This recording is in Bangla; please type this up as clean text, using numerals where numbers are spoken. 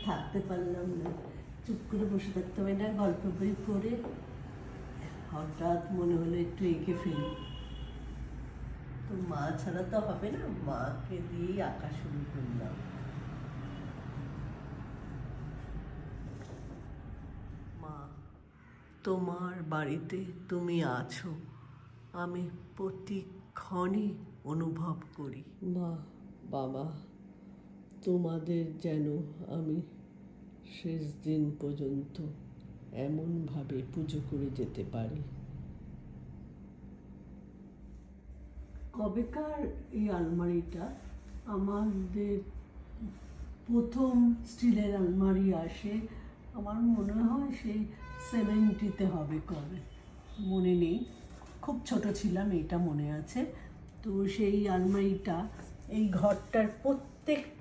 থাকতে পারলাম না, চুপ করে বসে থাকতে পারি না। গল্প বই পড়ে হঠাৎ মনে হলো একটু এঁকে ফেলি। তো মা ছাড়া তো হবে না, মাকে দিয়েই আঁকা শুরু করলাম। মা, তোমার বাড়িতে তুমি আছো, আমি প্রতিক্ষণই অনুভব করি। মা, বাবা, তোমাদের যেন আমি শেষ দিন পর্যন্ত এমনভাবে পুজো করে যেতে পারি। কবেকার এই আলমারিটা, আমাদের প্রথম স্টিলের আলমারি আসে আমার মনে হয় সেই 70-তে হবে, কবে মনে নেই, খুব ছোট ছিলাম, এটা মনে আছে। তো সেই আলমারিটা এই ঘরটার প্রত্যেক